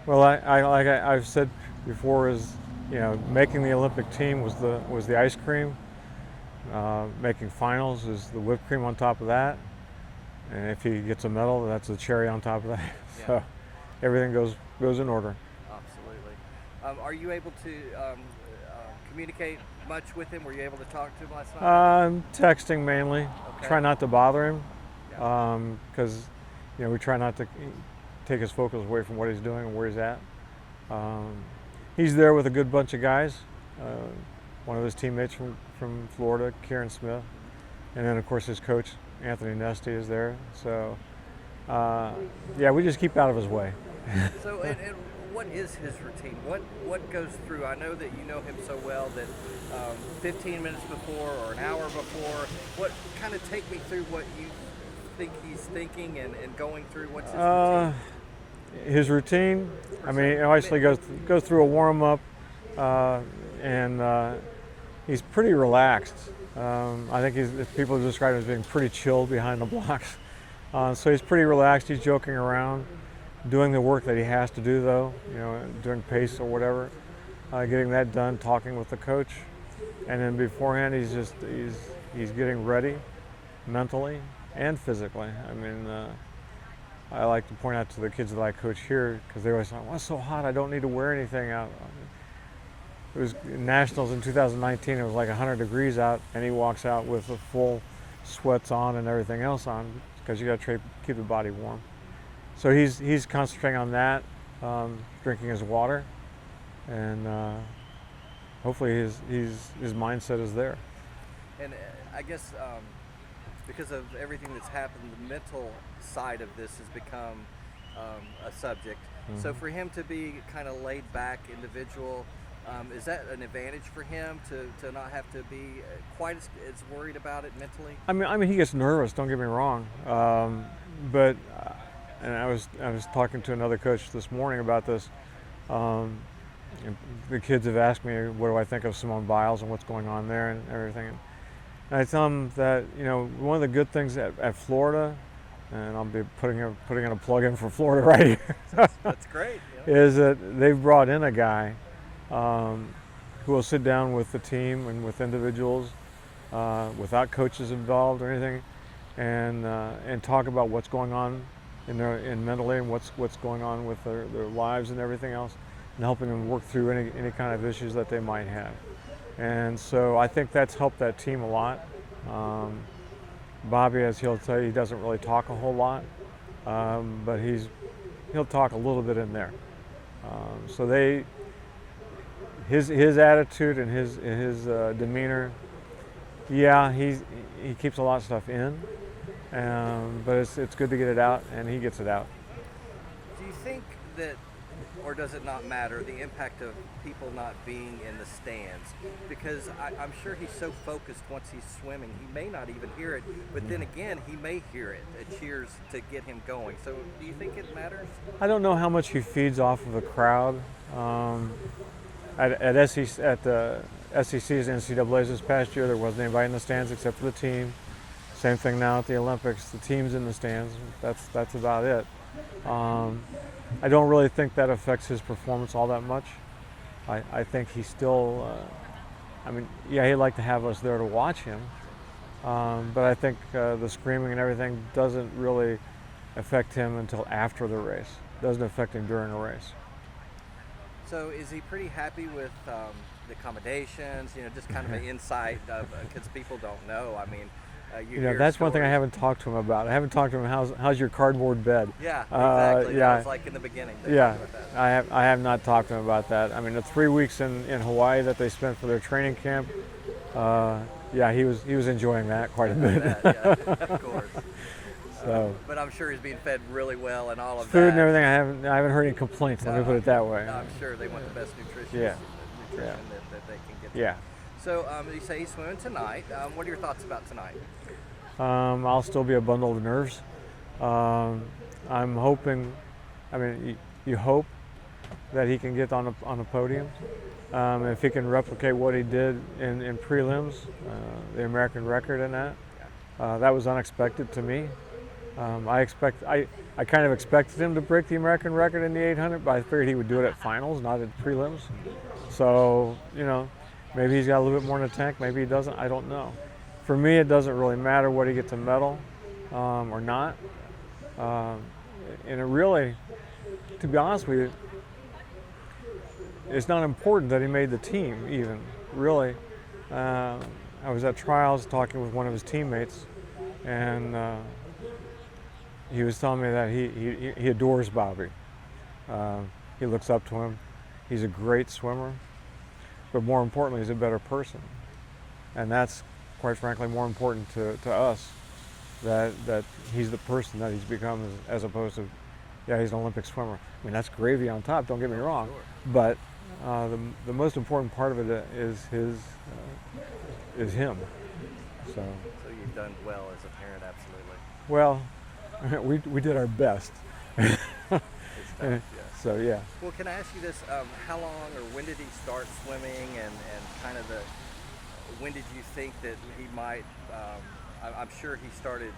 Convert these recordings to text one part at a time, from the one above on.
Well, I've said before, is making the Olympic team was the ice cream. Making finals is the whipped cream on top of that, and if he gets a medal, that's the cherry on top of that. Yeah. So everything goes in order. Absolutely. Are you able to communicate much with him? Were you able to talk to him last night? Texting mainly. Okay. Try not to bother him, Yeah. because we try not to take his focus away from what he's doing and where he's at. He's there with a good bunch of guys. One of his teammates from Florida, Kieran Smith, and then of course his coach Anthony Nesty is there. So yeah, we just keep out of his way. So, and what is his routine? What goes through? I know that you know him so well that 15 minutes before or an hour before. What kind of take me through what you think he's thinking and going through? What's his routine? His routine. I mean, he obviously goes through a warm up, and he's pretty relaxed. I think people describe him as being pretty chilled behind the blocks. So he's pretty relaxed. He's joking around, doing the work that he has to do, though. Doing pace or whatever, getting that done, talking with the coach, and then beforehand he's getting ready, mentally and physically. I mean, I like to point out to the kids that I coach here, because they always say, "Well, it's so hot, I don't need to wear anything out." It was nationals in 2019. It was like 100 degrees out, and he walks out with the full sweats on and everything else on, because you got to keep the body warm. So he's concentrating on that, drinking his water, and hopefully his mindset is there. And I guess because of everything that's happened, the mental side of this has become a subject. Mm-hmm. So for him to be kind of laid back individual, is that an advantage for him to not have to be quite as worried about it mentally? I mean, he gets nervous. Don't get me wrong, but and I was talking to another coach this morning about this. And the kids have asked me, what do I think of Simone Biles and what's going on there and everything. And I tell them that one of the good things at Florida, and I'll be putting in a plug in for Florida right here. That's great. Is that they've brought in a guy who will sit down with the team and with individuals without coaches involved or anything, and talk about what's going on in mentally, and what's going on with their lives and everything else, and helping them work through any kind of issues that they might have. And so I think that's helped that team a lot. Bobby, as he'll tell you, he doesn't really talk a whole lot, but he'll talk a little bit in there. So his attitude and his demeanor, yeah, he keeps a lot of stuff in, but it's good to get it out, and he gets it out. Do you think that, or does it not matter, the impact of people not being in the stands? Because I'm sure he's so focused once he's swimming, he may not even hear it, but then again, he may hear it, cheers to get him going. So do you think it matters? I don't know how much he feeds off of the crowd. At the SEC's and NCAA's this past year, there wasn't anybody in the stands except for the team. Same thing now at the Olympics, the team's in the stands. That's about it. I don't really think that affects his performance all that much. I think he's still, he'd like to have us there to watch him, but I think the screaming and everything doesn't really affect him until after the race. It doesn't affect him during a race. So is he pretty happy with the accommodations, just kind of an insight, because people don't know. I mean, that's one thing I haven't talked to him about. I haven't talked to him, how's your cardboard bed? Yeah, exactly. Yeah. That was like in the beginning. Yeah, I have not talked to him about that. I mean, the 3 weeks in Hawaii that they spent for their training camp, he was enjoying that quite a bit. Of course. So, but I'm sure he's being fed really well and all of food that. and everything. I haven't heard any complaints. Let me put it that way. I'm sure they want the best nutrition Yeah. that they can get. Yeah. So you say he's swimming tonight. What are your thoughts about tonight? I'll still be a bundle of nerves. I'm hoping. You hope that he can get on a podium. If he can replicate what he did in prelims, the American record in that. That was unexpected to me. I kind of expected him to break the American record in the 800, but I figured he would do it at finals, not at prelims. So, maybe he's got a little bit more in the tank, maybe he doesn't, I don't know. For me, it doesn't really matter whether he gets a medal or not. And it really, to be honest with you, it's not important that he made the team even, really. I was at trials talking with one of his teammates, and he was telling me that he adores Bobby. He looks up to him. He's a great swimmer, but more importantly, he's a better person. And that's, quite frankly, more important to us, that he's the person that he's become as opposed to, yeah, he's an Olympic swimmer. I mean, that's gravy on top, don't get me wrong, but the most important part of it is him. So you've done well as a parent, absolutely. Well, we did our best. Yeah. So yeah. Well, can I ask you this? How long or when did he start swimming, and kind of when did you think that he might? I'm sure he started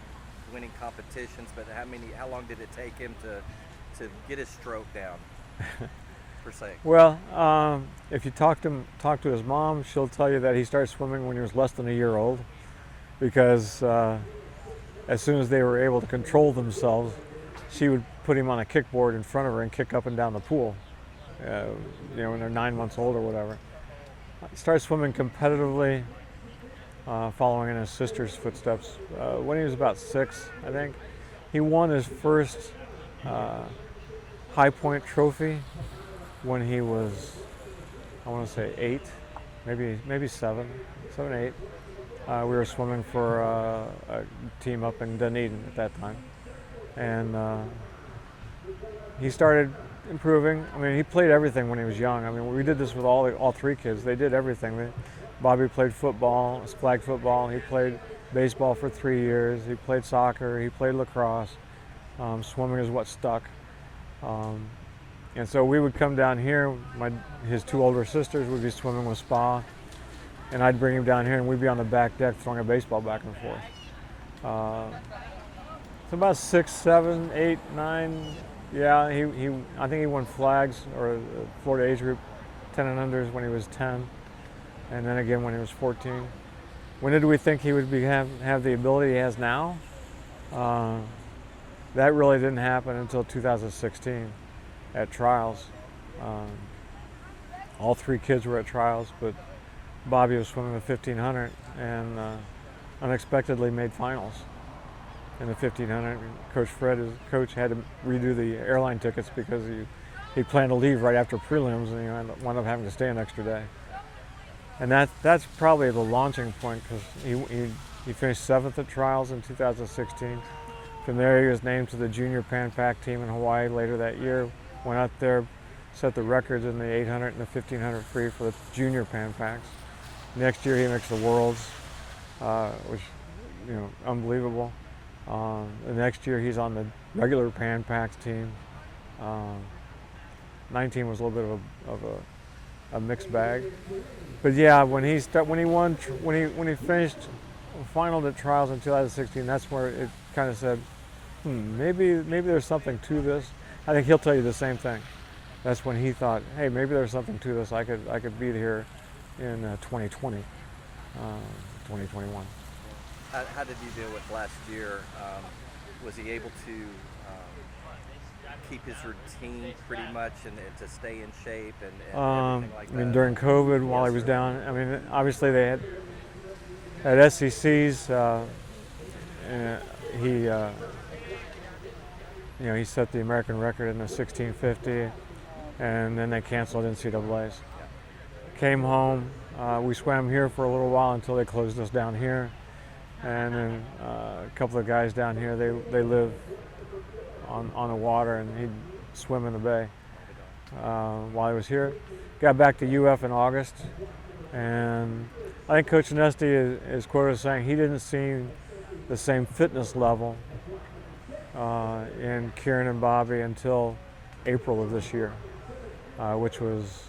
winning competitions, but how long did it take him to get his stroke down, per se? Well, if you talk to his mom, she'll tell you that he started swimming when he was less than a year old, because as soon as they were able to control themselves, she would put him on a kickboard in front of her and kick up and down the pool, when they're 9 months old or whatever. He started swimming competitively, following in his sister's footsteps. When he was about 6, I think, he won his first high point trophy when he was, I want to say 8, maybe 7, 8. We were swimming for a team up in Dunedin at that time, and he started improving. I mean, he played everything when he was young. I mean, we did this with all 3 kids. They did everything. Bobby played football, flag football. He played baseball for 3 years. He played soccer. He played lacrosse. Swimming is what stuck. And so we would come down here. His 2 older sisters would be swimming with Spa, and I'd bring him down here, and we'd be on the back deck throwing a baseball back and forth. So about 6, 7, 8, 9. Yeah, I think he won flags or the Florida age group 10 and unders when he was 10, and then again when he was 14. When did we think he would have the ability he has now? That really didn't happen until 2016 at trials. All 3 kids were at trials, but Bobby was swimming the 1500 and unexpectedly made finals in the 1500. Coach Fred, his coach, had to redo the airline tickets because he planned to leave right after prelims, and he wound up having to stay an extra day. And that's probably the launching point, because he finished 7th at trials in 2016. From there, he was named to the junior Pan Pac team in Hawaii later that year. Went out there, set the records in the 800 and the 1500 free for the junior Pan Pacs. Next year, he makes the Worlds, which unbelievable. The next year, he's on the regular Pan Pacs team. 19 was a little bit of a mixed bag, but yeah, when he finished final at trials in 2016, that's where it kind of said, maybe there's something to this. I think he'll tell you the same thing. That's when he thought, hey, maybe there's something to this. I could be here in 2020, 2021. How did you deal with last year? Was he able to keep his routine pretty much and to stay in shape and everything like that? I mean, during COVID, while he was down, I mean, obviously they had at SECs, he set the American record in the 1650, and then they canceled NCAAs. Came home, we swam here for a little while until they closed us down here, and then a couple of guys down here, they live on the water, and he'd swim in the bay while he was here. Got back to UF in August, and I think Coach Nesty is quoted as saying he didn't see the same fitness level in Kieran and Bobby until April of this year, which was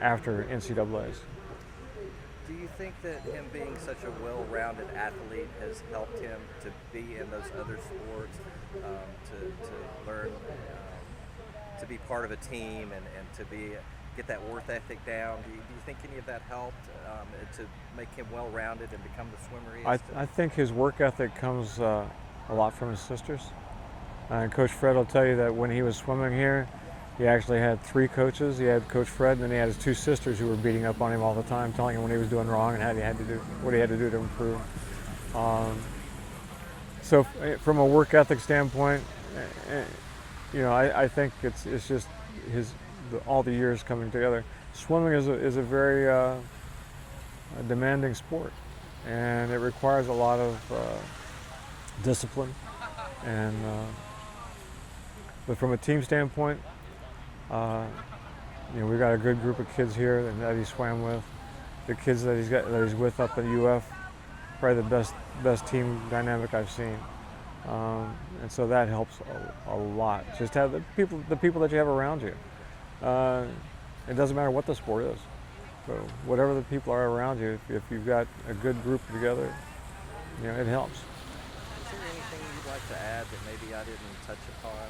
after NCAAs. Do you think that him being such a well-rounded athlete has helped him to be in those other sports, to learn to be part of a team and to get that work ethic down? Do you think any of that helped to make him well-rounded and become the swimmer he is today? I think his work ethic comes a lot from his sisters. And Coach Fred will tell you that when he was swimming here, he actually had 3 coaches. He had Coach Fred, and then he had his 2 sisters who were beating up on him all the time, telling him what he was doing wrong and what he had to do to improve. So from a work ethic standpoint, I think it's just all the years coming together. Swimming is a very demanding sport, and it requires a lot of discipline. But from a team standpoint, we've got a good group of kids here that he swam with. The kids that he's with up at UF, probably the best team dynamic I've seen. And so that helps a lot. Just have the people that you have around you. It doesn't matter what the sport is. So whatever the people are around you, if you've got a good group together, it helps. Is there anything you'd like to add that maybe I didn't touch upon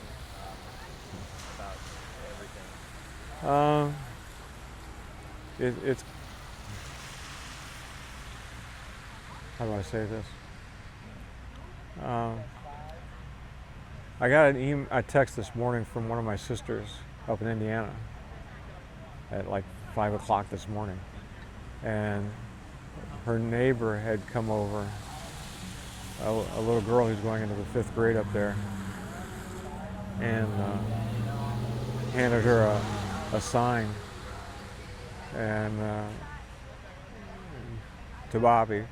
about everything? It's how do I say this? I got a text this morning from one of my sisters up in Indiana at like 5 o'clock this morning, and her neighbor had come over, a little girl who's going into the 5th grade up there, and handed her a sign and to Bobby,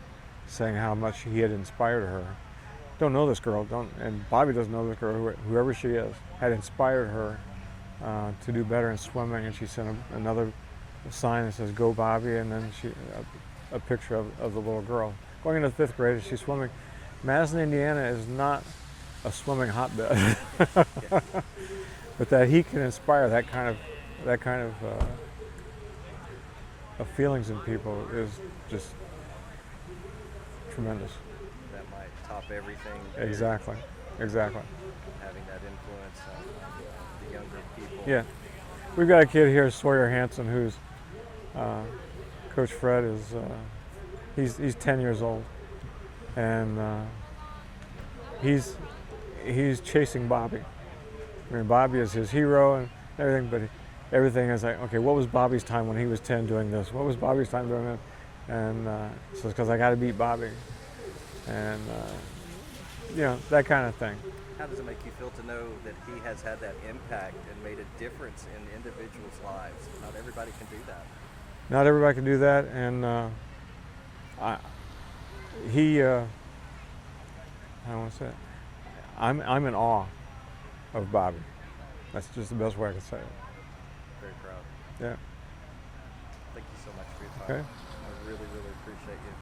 saying how much he had inspired her. Don't know this girl, and Bobby doesn't know this girl. Whoever she is had inspired her to do better in swimming, and she sent another sign that says "Go Bobby," and then a picture of the little girl going into the 5th grade. She's swimming. Madison, Indiana is not a swimming hotbed, but that he can inspire that kind of feelings in people is just tremendous. That might top everything. Exactly. Having that influence on the younger people. Yeah. We've got a kid here, Sawyer Hansen, who's Coach Fred is he's 10 years old, and he's chasing Bobby. I mean, Bobby is his hero and everything, but everything is like, okay, what was Bobby's time when he was 10 doing this? What was Bobby's time doing that? And so it's because I got to beat Bobby, and that kind of thing. How does it make you feel to know that he has had that impact and made a difference in individuals' lives? Not everybody can do that. Not everybody can do that, and I don't want to say it. I'm in awe of Bobby. That's just the best way I can say it. Very proud. Yeah. Thank you so much for your time. Okay. I really, really appreciate you.